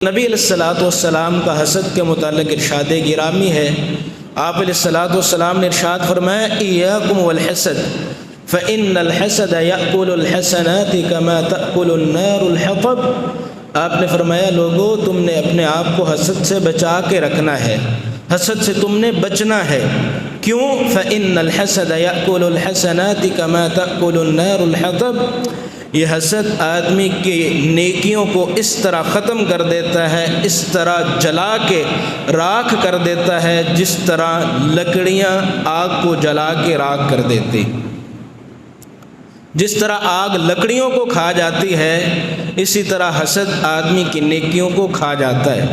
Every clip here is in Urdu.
نبی علیہ الصلوۃ والسلام کا حسد کے متعلق ارشاد گرامی ہے۔ آپ علیہ الصلوۃ والسلام نے ارشاد فرمایا ایاکم والحسد فإن الحسد یأکل الحسنات کما تأکل النار الحطب۔ آپ نے فرمایا لوگو تم نے اپنے آپ کو حسد سے بچا کے رکھنا ہے، حسد سے تم نے بچنا ہے۔ کیوں؟ فإن الحسد یأکل الحسنات کما تأکل النار الحطب۔ یہ حسد آدمی کی نیکیوں کو اس طرح ختم کر دیتا ہے، اس طرح جلا کے راکھ کر دیتا ہے جس طرح لکڑیاں آگ کو جلا کے راکھ کر دیتی۔ جس طرح آگ لکڑیوں کو کھا جاتی ہے اسی طرح حسد آدمی کی نیکیوں کو کھا جاتا ہے۔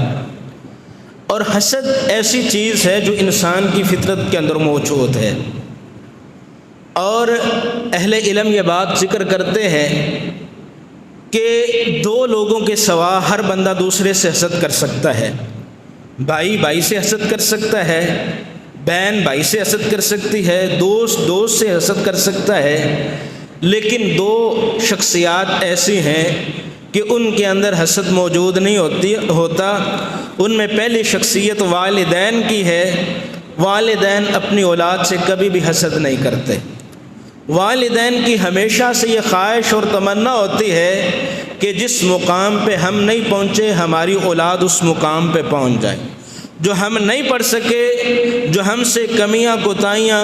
اور حسد ایسی چیز ہے جو انسان کی فطرت کے اندر موجود ہے، اور اہل علم یہ بات ذکر کرتے ہیں کہ دو لوگوں کے سوا ہر بندہ دوسرے سے حسد کر سکتا ہے۔ بھائی بھائی سے حسد کر سکتا ہے، بہن بھائی سے حسد کر سکتی ہے، دوست دوست سے حسد کر سکتا ہے، لیکن دو شخصیات ایسی ہیں کہ ان کے اندر حسد موجود نہیں ہوتا۔ ان میں پہلی شخصیت والدین کی ہے۔ والدین اپنی اولاد سے کبھی بھی حسد نہیں کرتے۔ والدین کی ہمیشہ سے یہ خواہش اور تمنا ہوتی ہے کہ جس مقام پہ ہم نہیں پہنچے ہماری اولاد اس مقام پہ پہنچ جائے، جو ہم نہیں پڑھ سکے، جو ہم سے کمیاں کوتاہیاں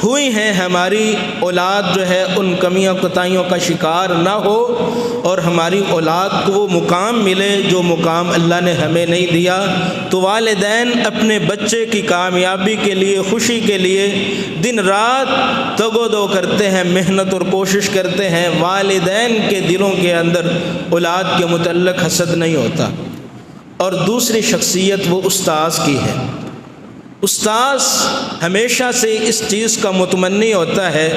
ہوئی ہیں ہماری اولاد جو ہے ان کمیاں کوتاہیوں کا شکار نہ ہو، اور ہماری اولاد کو وہ مقام ملے جو مقام اللہ نے ہمیں نہیں دیا۔ تو والدین اپنے بچے کی کامیابی کے لیے، خوشی کے لیے دن رات تگ و دو کرتے ہیں، محنت اور کوشش کرتے ہیں۔ والدین کے دلوں کے اندر اولاد کے متعلق حسد نہیں ہوتا۔ اور دوسری شخصیت وہ استاذ کی ہے۔ استاذ ہمیشہ سے اس چیز کا متمنی ہوتا ہے،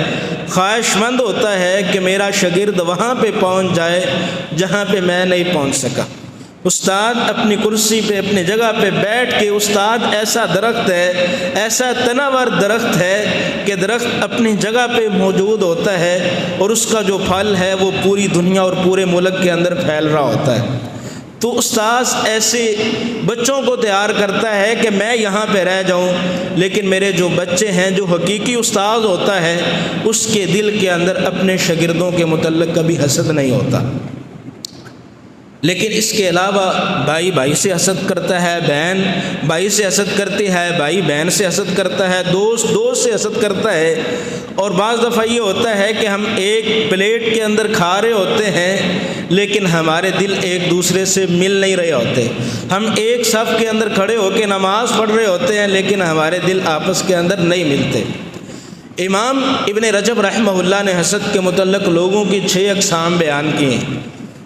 خواہش مند ہوتا ہے کہ میرا شاگرد وہاں پہ پہنچ جائے جہاں پہ میں نہیں پہنچ سکا۔ استاد اپنی کرسی پہ اپنی جگہ پہ بیٹھ کے، استاد ایسا درخت ہے، ایسا تناور درخت ہے کہ درخت اپنی جگہ پہ موجود ہوتا ہے اور اس کا جو پھل ہے وہ پوری دنیا اور پورے ملک کے اندر پھیل رہا ہوتا ہے۔ تو استاذ ایسے بچوں کو تیار کرتا ہے کہ میں یہاں پہ رہ جاؤں، لیکن میرے جو بچے ہیں، جو حقیقی استاذ ہوتا ہے اس کے دل کے اندر اپنے شاگردوں کے متعلق کبھی حسد نہیں ہوتا۔ لیکن اس کے علاوہ بھائی بھائی سے حسد کرتا ہے، بہن بھائی سے حسد کرتی ہے، بھائی بہن سے حسد کرتا ہے، دوست دوست سے حسد کرتا ہے۔ اور بعض دفعہ یہ ہوتا ہے کہ ہم ایک پلیٹ کے اندر کھا رہے ہوتے ہیں لیکن ہمارے دل ایک دوسرے سے مل نہیں رہے ہوتے۔ ہم ایک صف کے اندر کھڑے ہو کے نماز پڑھ رہے ہوتے ہیں لیکن ہمارے دل آپس کے اندر نہیں ملتے۔ امام ابن رجب رحمہ اللہ نے حسد کے متعلق لوگوں کی 6 اقسام بیان کی ہیں۔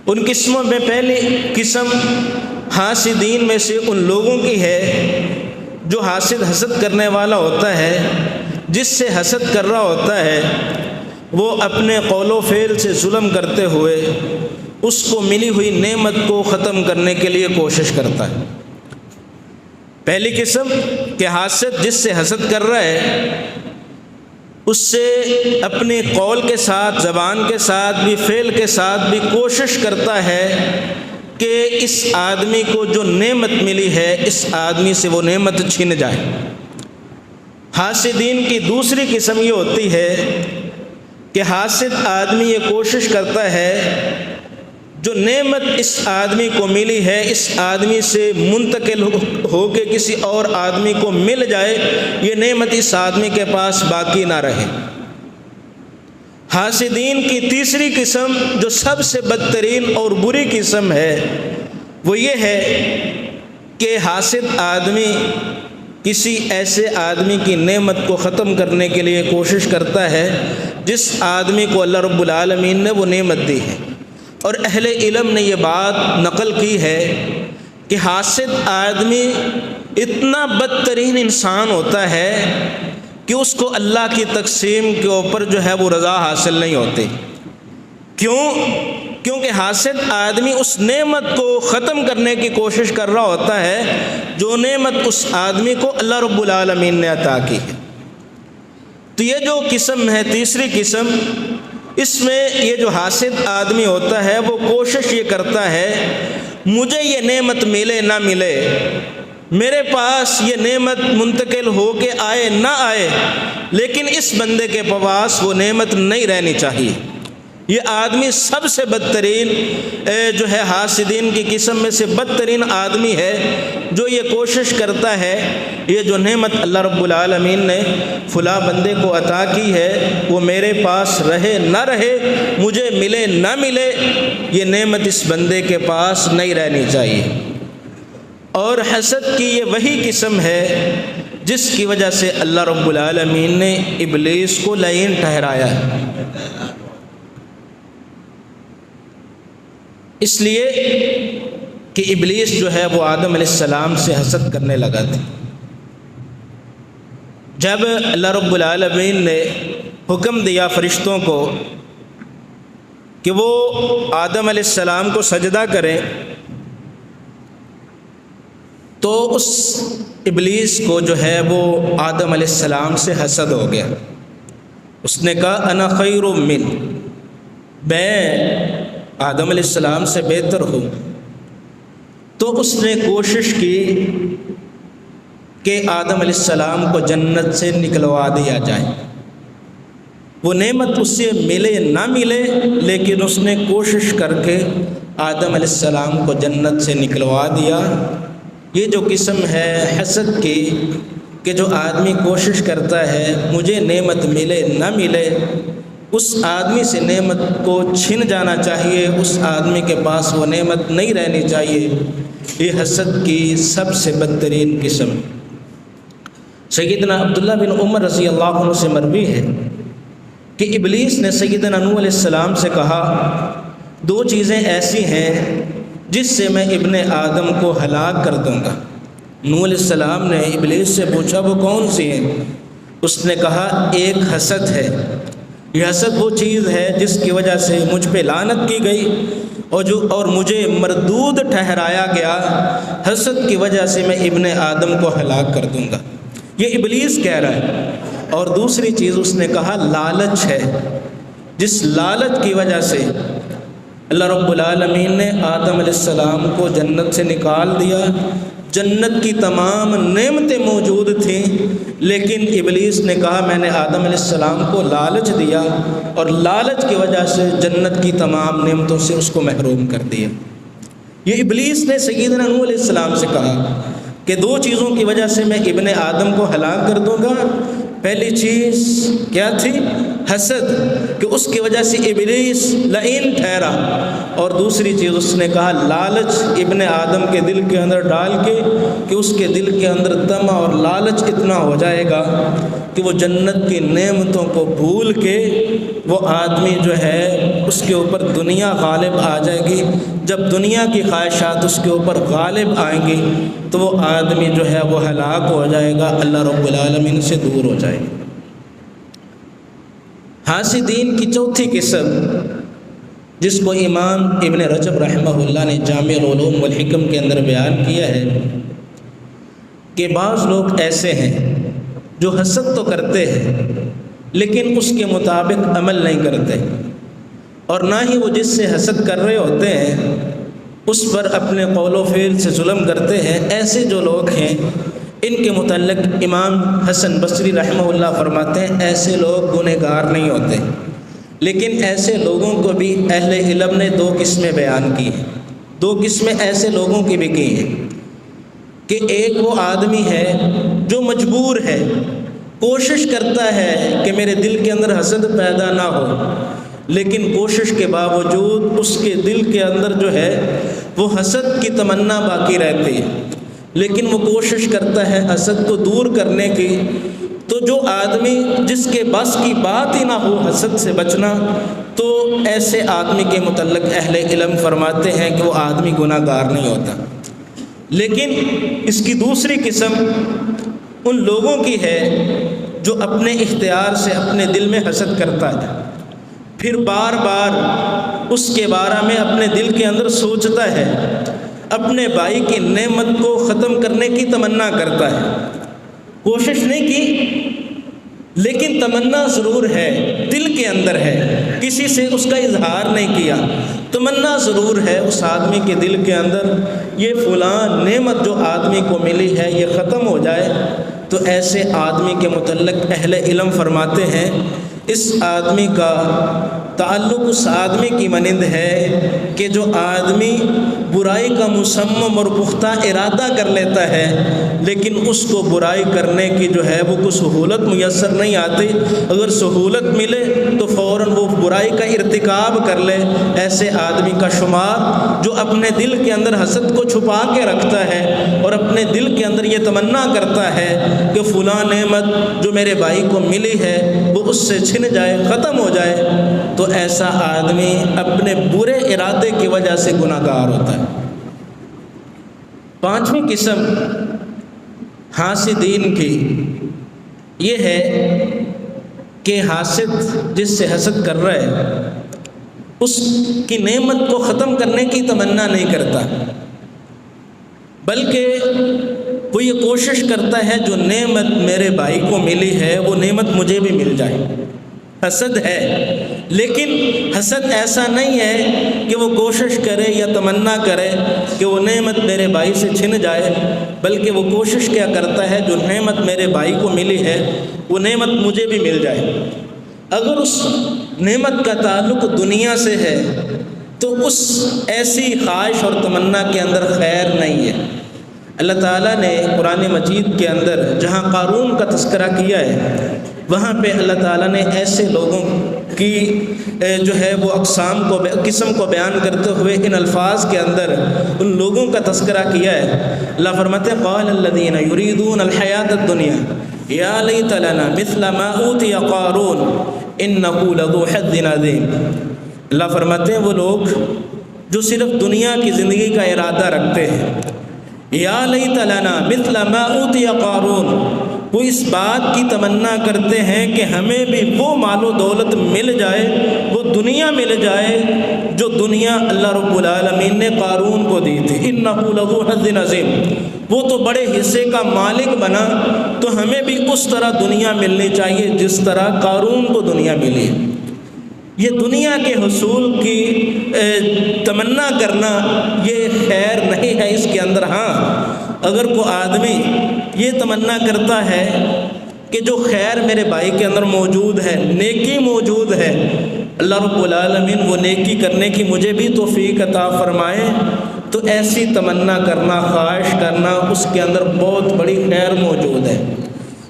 ان قسموں میں پہلی قسم حاسدین میں سے ان لوگوں کی ہے جو حسد کرنے والا ہوتا ہے، جس سے حسد کر رہا ہوتا ہے وہ اپنے قول و فعل سے ظلم کرتے ہوئے اس کو ملی ہوئی نعمت کو ختم کرنے کے لیے کوشش کرتا ہے۔ پہلی قسم کہ حاسد جس سے حسد کر رہا ہے اس سے اپنے قول کے ساتھ، زبان کے ساتھ بھی، فعل کے ساتھ بھی کوشش کرتا ہے کہ اس آدمی کو جو نعمت ملی ہے اس آدمی سے وہ نعمت چھن جائے۔ حاسدین کی دوسری قسم یہ ہوتی ہے کہ حاسد آدمی یہ کوشش کرتا ہے جو نعمت اس آدمی کو ملی ہے اس آدمی سے منتقل ہو کے کسی اور آدمی کو مل جائے، یہ نعمت اس آدمی کے پاس باقی نہ رہے۔ حاسدین کی تیسری قسم جو سب سے بدترین اور بری قسم ہے وہ یہ ہے کہ حاسد آدمی کسی ایسے آدمی کی نعمت کو ختم کرنے کے لیے کوشش کرتا ہے جس آدمی کو اللہ رب العالمین نے وہ نعمت دی ہے۔ اور اہل علم نے یہ بات نقل کی ہے کہ حاسد آدمی اتنا بدترین انسان ہوتا ہے کہ اس کو اللہ کی تقسیم کے اوپر جو ہے وہ رضا حاصل نہیں ہوتی۔ کیونکہ حاسد آدمی اس نعمت کو ختم کرنے کی کوشش کر رہا ہوتا ہے جو نعمت اس آدمی کو اللہ رب العالمین نے عطا کی ہے۔ تو یہ جو قسم ہے تیسری قسم، اس میں یہ جو حاسد آدمی ہوتا ہے وہ کوشش یہ کرتا ہے مجھے یہ نعمت ملے نہ ملے، میرے پاس یہ نعمت منتقل ہو کے آئے نہ آئے، لیکن اس بندے کے پاس وہ نعمت نہیں رہنی چاہیے۔ یہ آدمی سب سے بدترین جو ہے حاسدین کی قسم میں سے بدترین آدمی ہے، جو یہ کوشش کرتا ہے یہ جو نعمت اللہ رب العالمین نے فلاں بندے کو عطا کی ہے وہ میرے پاس رہے نہ رہے، مجھے ملے نہ ملے، یہ نعمت اس بندے کے پاس نہیں رہنی چاہیے۔ اور حسد کی یہ وہی قسم ہے جس کی وجہ سے اللہ رب العالمین نے ابلیس کو لعین ٹھہرایا ہے۔ اس لیے کہ ابلیس جو ہے وہ آدم علیہ السلام سے حسد کرنے لگا تھا۔ جب اللہ رب العالمین نے حکم دیا فرشتوں کو کہ وہ آدم علیہ السلام کو سجدہ کریں، تو اس ابلیس کو جو ہے وہ آدم علیہ السلام سے حسد ہو گیا۔ اس نے کہا انا خیر من، میں آدم علیہ السلام سے بہتر ہوں۔ تو اس نے کوشش کی کہ آدم علیہ السلام کو جنت سے نکلوا دیا جائے۔ وہ نعمت اس سے ملے نہ ملے، لیکن اس نے کوشش کر کے آدم علیہ السلام کو جنت سے نکلوا دیا۔ یہ جو قسم ہے حسد کی کہ جو آدمی کوشش کرتا ہے مجھے نعمت ملے نہ ملے، اس آدمی سے نعمت کو چھن جانا چاہیے، اس آدمی کے پاس وہ نعمت نہیں رہنی چاہیے، یہ حسد کی سب سے بدترین قسم۔ سیدنا عبداللہ بن عمر رضی اللہ عنہ سے مروی ہے کہ ابلیس نے سیدنا نوح علیہ السلام سے کہا دو چیزیں ایسی ہیں جس سے میں ابن آدم کو ہلاک کر دوں گا۔ نوح علیہ السلام نے ابلیس سے پوچھا وہ کون سی ہیں؟ اس نے کہا ایک حسد ہے، یہ حسد وہ چیز ہے جس کی وجہ سے مجھ پہ لعنت کی گئی اور مجھے مردود ٹھہرایا گیا، حسد کی وجہ سے میں ابن آدم کو ہلاک کر دوں گا، یہ ابلیس کہہ رہا ہے۔ اور دوسری چیز اس نے کہا لالچ ہے، جس لالچ کی وجہ سے اللہ رب العالمین نے آدم علیہ السلام کو جنت سے نکال دیا۔ جنت کی تمام نعمتیں موجود تھیں، لیکن ابلیس نے کہا میں نے آدم علیہ السلام کو لالچ دیا اور لالچ کی وجہ سے جنت کی تمام نعمتوں سے اس کو محروم کر دیا۔ یہ ابلیس نے سیدنا نوح علیہ السلام سے کہا کہ دو چیزوں کی وجہ سے میں ابن آدم کو ہلاک کر دوں گا۔ پہلی چیز کیا تھی؟ حسد، کہ اس کی وجہ سے ابلیس لعین ٹھہرا، اور دوسری چیز اس نے کہا لالچ ابن آدم کے دل کے اندر ڈال کے کہ اس کے دل کے اندر طمع اور لالچ اتنا ہو جائے گا کہ وہ جنت کی نعمتوں کو بھول کے وہ آدمی جو ہے اس کے اوپر دنیا غالب آ جائے گی۔ جب دنیا کی خواہشات اس کے اوپر غالب آئیں گی تو وہ آدمی جو ہے وہ ہلاک ہو جائے گا، اللہ رب العالمین سے دور ہو جائے گا۔ حاسدین کی چوتھی قسم جس کو امام ابن رجب رحمہ اللہ نے جامع العلوم والحکم کے اندر بیان کیا ہے کہ بعض لوگ ایسے ہیں جو حسد تو کرتے ہیں لیکن اس کے مطابق عمل نہیں کرتے، اور نہ ہی وہ جس سے حسد کر رہے ہوتے ہیں اس پر اپنے قول و فعل سے ظلم کرتے ہیں۔ ایسے جو لوگ ہیں ان کے متعلق امام حسن بصری رحمہ اللہ فرماتے ہیں ایسے لوگ گنہگار نہیں ہوتے، لیکن ایسے لوگوں کو بھی اہل علم نے دو قسمیں بیان کی ہیں، دو قسمیں ایسے لوگوں کی بھی کی ہیں کہ ایک وہ آدمی ہے جو مجبور ہے، کوشش کرتا ہے کہ میرے دل کے اندر حسد پیدا نہ ہو، لیکن کوشش کے باوجود اس کے دل کے اندر جو ہے وہ حسد کی تمنا باقی رہتی ہے، لیکن وہ کوشش کرتا ہے حسد کو دور کرنے کی۔ تو جو آدمی جس کے بس کی بات ہی نہ ہو حسد سے بچنا، تو ایسے آدمی کے متعلق اہل علم فرماتے ہیں کہ وہ آدمی گناہ گار نہیں ہوتا۔ لیکن اس کی دوسری قسم ان لوگوں کی ہے جو اپنے اختیار سے اپنے دل میں حسد کرتا ہے، پھر بار بار اس کے بارے میں اپنے دل کے اندر سوچتا ہے، اپنے بھائی کی نعمت کو ختم کرنے کی تمنا کرتا ہے، کوشش نہیں کی لیکن تمنا ضرور ہے، دل کے اندر ہے، کسی سے اس کا اظہار نہیں کیا، تمنا ضرور ہے اس آدمی کے دل کے اندر، یہ فلاں نعمت جو آدمی کو ملی ہے یہ ختم ہو جائے۔ تو ایسے آدمی کے متعلق اہل علم فرماتے ہیں اس آدمی کا تعلق اس آدمی کی مانند ہے کہ جو آدمی برائی کا مصمم اور پختہ ارادہ کر لیتا ہے لیکن اس کو برائی کرنے کی جو ہے وہ کوئی سہولت میسر نہیں آتی، اگر سہولت ملے تو فوراً وہ برائی کا ارتکاب کر لے۔ ایسے آدمی کا شمار جو اپنے دل کے اندر حسد کو چھپا کے رکھتا ہے اور اپنے دل کے اندر یہ تمنا کرتا ہے کہ فلاں نعمت جو میرے بھائی کو ملی ہے وہ اس سے چھن جائے، ختم ہو جائے، تو ایسا آدمی اپنے برے ارادے کی وجہ سے گناہ گار ہوتا ہے۔ پانچویں قسم حاسدین کی یہ ہے کہ حاسد جس سے حسد کر رہا ہے اس کی نعمت کو ختم کرنے کی تمنا نہیں کرتا، بلکہ وہ یہ کوشش کرتا ہے جو نعمت میرے بھائی کو ملی ہے وہ نعمت مجھے بھی مل جائے۔ حسد ہے، لیکن حسد ایسا نہیں ہے کہ وہ کوشش کرے یا تمنا کرے کہ وہ نعمت میرے بھائی سے چھن جائے، بلکہ وہ کوشش کیا کرتا ہے جو نعمت میرے بھائی کو ملی ہے وہ نعمت مجھے بھی مل جائے۔ اگر اس نعمت کا تعلق دنیا سے ہے تو اس ایسی خواہش اور تمنا کے اندر خیر نہیں ہے۔ اللہ تعالیٰ نے قرآن مجید کے اندر جہاں قارون کا تذکرہ کیا ہے وہاں پہ اللہ تعالیٰ نے ایسے لوگوں کی جو ہے وہ قسم کو بیان کرتے ہوئے ان الفاظ کے اندر ان لوگوں کا تذکرہ کیا ہے۔ اللہ فرماتے ہیں قال الذین یریدون الحیاۃ الدنیا یا لیت لنا مثل ما اوتی قارون انہ لذو حظ عظیم۔ اللہ فرماتے ہیں وہ لوگ جو صرف دنیا کی زندگی کا ارادہ رکھتے ہیں، یا لیت لنا مثل ما اوتی قارون، وہ اس بات کی تمنا کرتے ہیں کہ ہمیں بھی وہ مال و دولت مل جائے، وہ دنیا مل جائے جو دنیا اللہ رب العالمین نے قارون کو دی تھی۔ انہ لذو حظ عظیم، وہ تو بڑے حصے کا مالک بنا تو ہمیں بھی اس طرح دنیا ملنی چاہیے جس طرح قارون کو دنیا ملی۔ یہ دنیا کے حصول کی تمنا کرنا یہ خیر نہیں ہے اس کے اندر۔ ہاں اگر کوئی آدمی یہ تمنا کرتا ہے کہ جو خیر میرے بھائی کے اندر موجود ہے، نیکی موجود ہے، اللہ رب العالمین وہ نیکی کرنے کی مجھے بھی توفیق عطا فرمائے، تو ایسی تمنا کرنا، خواہش کرنا، اس کے اندر بہت بڑی خیر موجود ہے۔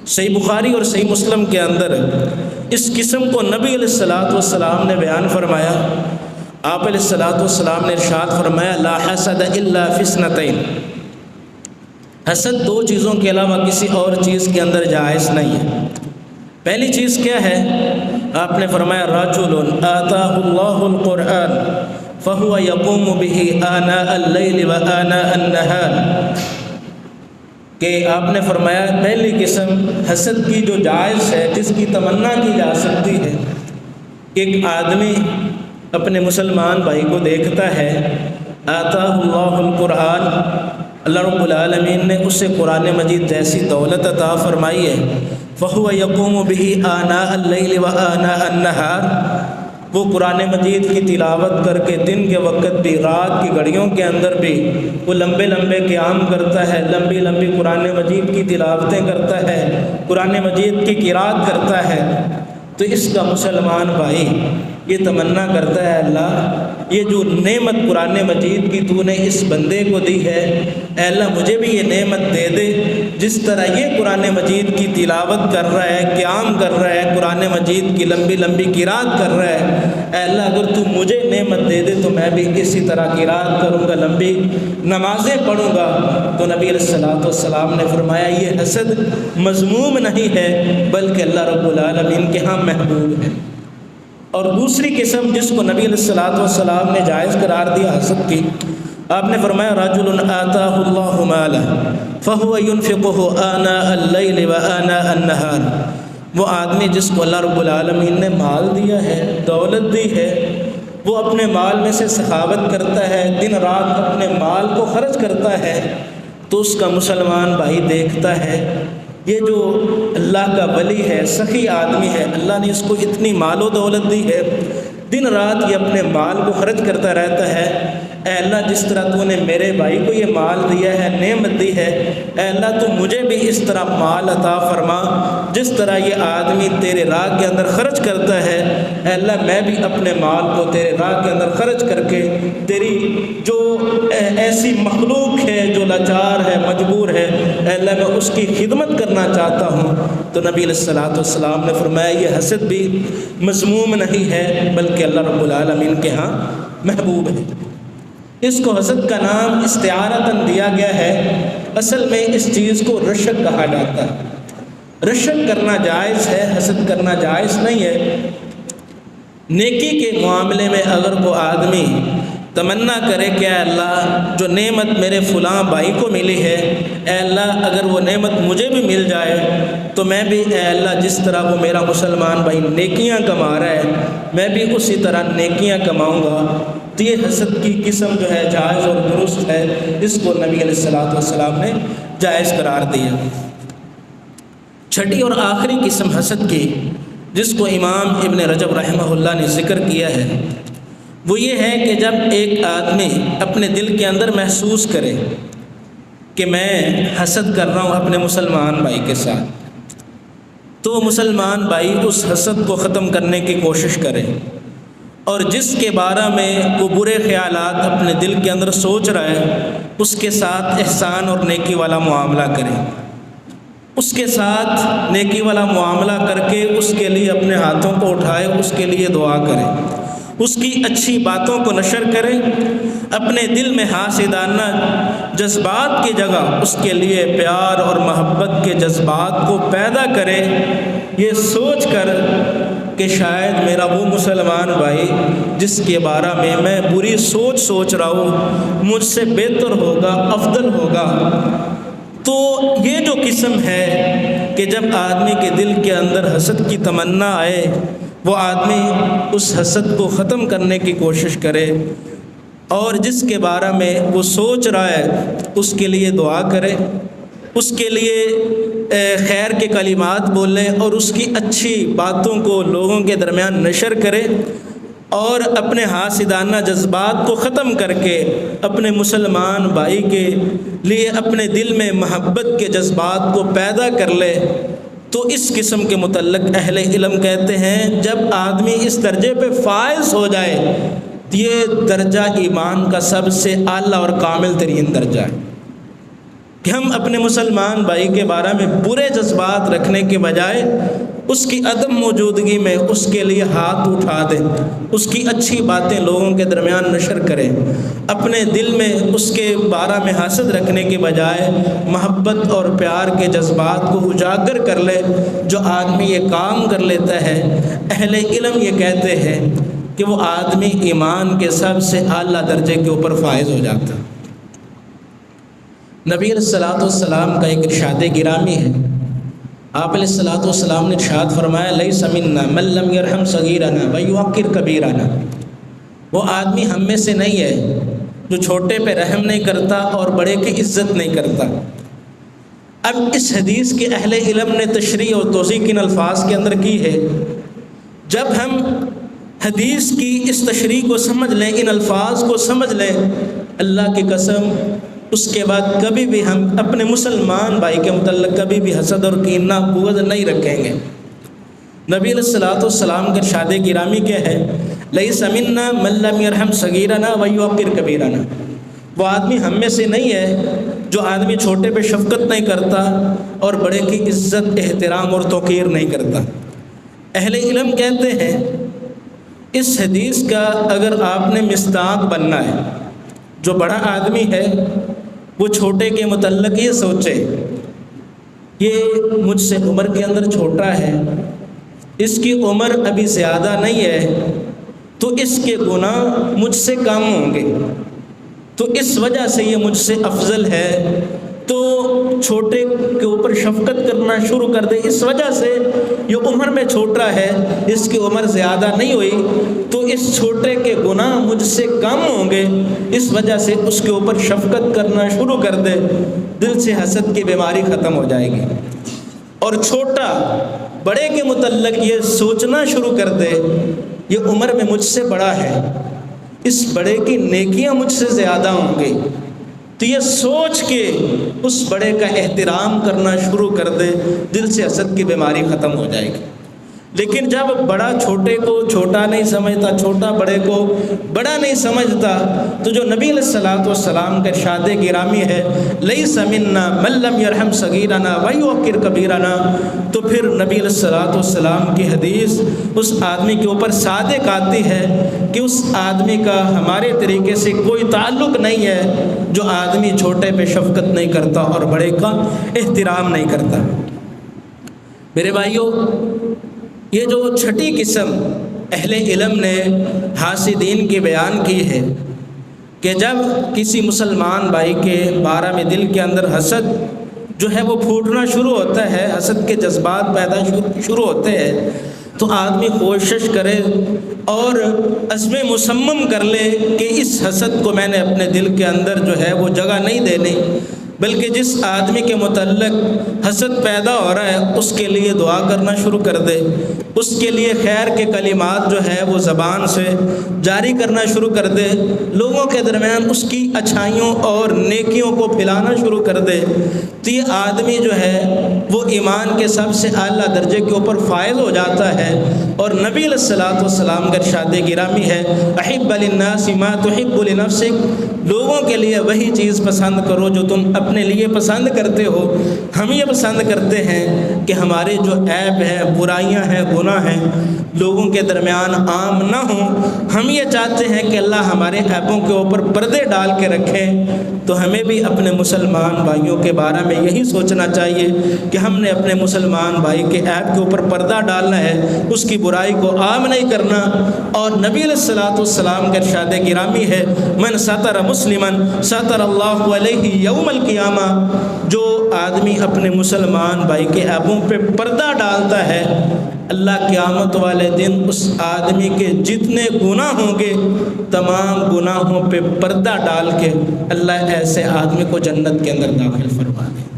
صحیح بخاری اور صحیح مسلم کے اندر اس قسم کو نبی علیہ الصلوۃ والسلام نے بیان فرمایا۔ آپ علیہ الصلوۃ والسلام نے ارشاد فرمایا لا حسد الا فی اثنتین، حسد دو چیزوں کے علاوہ کسی اور چیز کے اندر جائز نہیں ہے۔ پہلی چیز کیا ہے؟ آپ نے فرمایا رجل آتاہ اللہ القرآن فہو یقوم بہ آناء اللیل و آناء النہار، کہ آپ نے فرمایا پہلی قسم حسد کی جو جائز ہے، جس کی تمنا کی جا سکتی ہے، ایک آدمی اپنے مسلمان بھائی کو دیکھتا ہے، آتاہ اللہ القرآن، اللہ رب العالمین نے اسے قرآن مجید جیسی دولت عطا فرمائی ہے، فَهُوَ يَقُومُ بِهِ آنَاءَ اللَّيْلِ وَآنَاءَ النَّهَارِ، وہ قرآن مجید کی تلاوت کر کے دن کے وقت بھی، رات کی گھڑیوں کے اندر بھی وہ لمبے لمبے قیام کرتا ہے، لمبی لمبی قرآن مجید کی تلاوتیں کرتا ہے، قرآن مجید کی قرات کرتا ہے۔ تو اس کا مسلمان بھائی یہ تمنا کرتا ہے اللہ یہ جو نعمت قرآن مجید کی تو نے اس بندے کو دی ہے، اے اللہ مجھے بھی یہ نعمت دے دے، جس طرح یہ قرآن مجید کی تلاوت کر رہا ہے، قیام کر رہا ہے، قرآن مجید کی لمبی لمبی قرات کر رہا ہے، اے اللہ اگر تو مجھے نعمت دے دے تو میں بھی اسی طرح قرات کروں گا، لمبی نمازیں پڑھوں گا۔ تو نبی علیہ الصلوۃ والسلام نے فرمایا یہ حسد مذموم نہیں ہے بلکہ اللہ رب العالمین کے ہاں محبوب ہے۔ اور دوسری قسم جس کو نبی علیہ الصلوۃ والسلام نے جائز قرار دیا حسد کی، آپ نے فرمایا رجل آتاہ اللہ مالا فہو ينفقه آناء اللیل وآناء النہار، وہ آدمی جس کو اللہ رب العالمین نے مال دیا ہے، دولت دی ہے، وہ اپنے مال میں سے سخاوت کرتا ہے، دن رات اپنے مال کو خرچ کرتا ہے، تو اس کا مسلمان بھائی دیکھتا ہے یہ جو اللہ کا ولی ہے، سخی آدمی ہے، اللہ نے اس کو اتنی مال و دولت دی ہے، دن رات یہ اپنے مال کو خرچ کرتا رہتا ہے۔ اے اللہ جس طرح تو نے میرے بھائی کو یہ مال دیا ہے، نعمت دی ہے، اے اللہ تو مجھے بھی اس طرح مال عطا فرما جس طرح یہ آدمی تیرے راہ کے اندر خرچ کرتا ہے۔ اے اللہ میں بھی اپنے مال کو تیرے راہ کے اندر خرچ کر کے تیری جو ایسی مخلوق ہے جو لاچار ہے، مجبور ہے، اے اللہ میں اس کی خدمت کرنا چاہتا ہوں۔ تو نبی علیہ الصلوۃ والسلام نے فرمایا یہ حسد بھی مذموم نہیں ہے بلکہ اللہ رب العالمین کے ہاں محبوب ہے۔ اس کو حسد کا نام استعارتاً دیا گیا ہے، اصل میں اس چیز کو رشک کہا جاتا ہے۔ رشک کرنا جائز ہے، حسد کرنا جائز نہیں ہے۔ نیکی کے معاملے میں اگر کوئی آدمی تمنا کرے کہ اے اللہ جو نعمت میرے فلاں بھائی کو ملی ہے، اے اللہ اگر وہ نعمت مجھے بھی مل جائے تو میں بھی اے اللہ جس طرح وہ میرا مسلمان بھائی نیکیاں کما رہا ہے میں بھی اسی طرح نیکیاں کماؤں گا، تو یہ حسد کی قسم جو ہے جائز اور درست ہے، اس کو نبی علیہ الصلوۃ والسلام نے جائز قرار دیا۔ چھٹی اور آخری قسم حسد کی جس کو امام ابن رجب رحمہ اللہ نے ذکر کیا ہے وہ یہ ہے کہ جب ایک آدمی اپنے دل کے اندر محسوس کرے کہ میں حسد کر رہا ہوں اپنے مسلمان بھائی کے ساتھ، تو وہ مسلمان بھائی اس حسد کو ختم کرنے کی کوشش کرے اور جس کے بارے میں وہ برے خیالات اپنے دل کے اندر سوچ رہا ہے اس کے ساتھ احسان اور نیکی والا معاملہ کرے، اس کے ساتھ نیکی والا معاملہ کر کے اس کے لیے اپنے ہاتھوں کو اٹھائے، اس کے لیے دعا کرے، اس کی اچھی باتوں کو نشر کرے، اپنے دل میں حاسدانہ جذبات کی جگہ اس کے لیے پیار اور محبت کے جذبات کو پیدا کرے، یہ سوچ کر کہ شاید میرا وہ مسلمان بھائی جس کے بارے میں بری سوچ رہا ہوں مجھ سے بہتر ہوگا، افضل ہوگا۔ تو یہ جو قسم ہے کہ جب آدمی کے دل کے اندر حسد کی تمنا آئے وہ آدمی اس حسد کو ختم کرنے کی کوشش کرے اور جس کے بارے میں وہ سوچ رہا ہے اس کے لیے دعا کرے، اس کے لیے خیر کے کلمات بولے اور اس کی اچھی باتوں کو لوگوں کے درمیان نشر کرے اور اپنے حاسدانہ جذبات کو ختم کر کے اپنے مسلمان بھائی کے لیے اپنے دل میں محبت کے جذبات کو پیدا کر لے۔ تو اس قسم کے متعلق اہل علم کہتے ہیں جب آدمی اس درجے پہ فائز ہو جائے یہ درجہ ایمان کا سب سے اعلیٰ اور کامل ترین درجہ ہے کہ ہم اپنے مسلمان بھائی کے بارے میں برے جذبات رکھنے کے بجائے اس کی عدم موجودگی میں اس کے لیے ہاتھ اٹھا دیں، اس کی اچھی باتیں لوگوں کے درمیان نشر کریں، اپنے دل میں اس کے بارے میں حسد رکھنے کے بجائے محبت اور پیار کے جذبات کو اجاگر کر لے۔ جو آدمی یہ کام کر لیتا ہے اہل علم یہ کہتے ہیں کہ وہ آدمی ایمان کے سب سے اعلیٰ درجے کے اوپر فائز ہو جاتا ہے۔ نبی علیہ الصلوۃ والسلام کا ایک ارشاد گرامی ہے، آپ علیہ الصلوۃ والسلام نے ارشاد فرمایا لیس منا من لم یرحم صغیرنا ویوقر کبیرنا، وہ آدمی ہم میں سے نہیں ہے جو چھوٹے پہ رحم نہیں کرتا اور بڑے کی عزت نہیں کرتا۔ اب اس حدیث کے اہل علم نے تشریح اور توضیح کن الفاظ کے اندر کی ہے، جب ہم حدیث کی اس تشریح کو سمجھ لیں، ان الفاظ کو سمجھ لیں، اللہ کی قسم اس کے بعد کبھی بھی ہم اپنے مسلمان بھائی کے متعلق کبھی بھی حسد اور کینہ بغض نہیں رکھیں گے۔ نبی علیہ الصلوۃ والسلام کے ارشاد گرامی کیا ہے، لیس منا من لم یرحم صغیرنا ویوقر کبیرنا، وہ آدمی ہم میں سے نہیں ہے جو آدمی چھوٹے پہ شفقت نہیں کرتا اور بڑے کی عزت احترام اور توقیر نہیں کرتا۔ اہل علم کہتے ہیں اس حدیث کا اگر آپ نے مصداق بننا ہے، جو بڑا آدمی ہے وہ چھوٹے کے متعلق یہ سوچے یہ مجھ سے عمر کے اندر چھوٹا ہے، اس کی عمر ابھی زیادہ نہیں ہے تو اس کے گناہ مجھ سے کم ہوں گے، تو اس وجہ سے یہ مجھ سے افضل ہے، تو چھوٹے کے اوپر شفقت کرنا شروع کر دے۔ اس وجہ سے یہ عمر میں چھوٹا ہے، اس کی عمر زیادہ نہیں ہوئی تو اس چھوٹے کے گناہ مجھ سے کم ہوں گے، اس وجہ سے اس کے اوپر شفقت کرنا شروع کر دے، دل سے حسد کی بیماری ختم ہو جائے گی۔ اور چھوٹا بڑے کے متعلق یہ سوچنا شروع کر دے یہ عمر میں مجھ سے بڑا ہے، اس بڑے کی نیکیاں مجھ سے زیادہ ہوں گی، تو یہ سوچ کے اس بڑے کا احترام کرنا شروع کر دے، دل سے حسد کی بیماری ختم ہو جائے گی۔ لیکن جب بڑا چھوٹے کو چھوٹا نہیں سمجھتا، چھوٹا بڑے کو بڑا نہیں سمجھتا، تو جو نبی علیہ الصلوۃ والسلام کا ارشاد گرامی ہے لیس منا من لم یرحم صغیرنا ویوقر کبیرنا، تو پھر نبی علیہ الصلوۃ والسلام کی حدیث اس آدمی کے اوپر صادق آتی ہے کہ اس آدمی کا ہمارے طریقے سے کوئی تعلق نہیں ہے جو آدمی چھوٹے پہ شفقت نہیں کرتا اور بڑے کا احترام نہیں کرتا۔ میرے بھائیوں، یہ جو چھٹی قسم اہل علم نے حاسدین کی بیان کی ہے کہ جب کسی مسلمان بھائی کے بارے میں دل کے اندر حسد جو ہے وہ پھوٹنا شروع ہوتا ہے، حسد کے جذبات پیدا شروع ہوتے ہیں، تو آدمی کوشش کرے اور عزم مصمم کر لے کہ اس حسد کو میں نے اپنے دل کے اندر جو ہے وہ جگہ نہیں دینی، بلکہ جس آدمی کے متعلق حسد پیدا ہو رہا ہے اس کے لیے دعا کرنا شروع کر دے، اس کے لیے خیر کے کلمات جو ہے وہ زبان سے جاری کرنا شروع کر دے، لوگوں کے درمیان اس کی اچھائیوں اور نیکیوں کو پھیلانا شروع کر دے، تو یہ آدمی جو ہے وہ ایمان کے سب سے اعلیٰ درجے کے اوپر فائز ہو جاتا ہے۔ اور نبی علیہ الصلوۃ والسلام کا ارشاد گرامی ہے احب للناس ما تحب لنفسک، لوگوں کے لیے وہی چیز پسند کرو جو تم اپنے لیے پسند کرتے ہو۔ ہم یہ پسند کرتے ہیں کہ ہمارے جو عیب ہیں، برائیاں ہیں، گناہ ہیں، لوگوں کے درمیان عام نہ ہوں۔ ہم یہ چاہتے ہیں کہ اللہ ہمارے عیبوں کے اوپر پردے ڈال کے رکھے، تو ہمیں بھی اپنے مسلمان بھائیوں کے بارے میں یہی سوچنا چاہیے کہ ہم نے اپنے مسلمان بھائی کے عیب کے اوپر پردہ ڈالنا ہے، اس کی برائی کو عام نہیں کرنا۔ اور نبی علیہ الصلوۃ والسلام کا ارشاد گرامی ہے من ستر مسلمن ستر اللہ علیہ یوم القیامہ، جو آدمی اپنے مسلمان بھائی کے عیبوں پہ پردہ ڈالتا ہے، اللہ قیامت والے دن اس آدمی کے جتنے گناہ ہوں گے تمام گناہوں پہ پردہ ڈال کے اللہ ایسے آدمی کو جنت کے اندر داخل فرما دے۔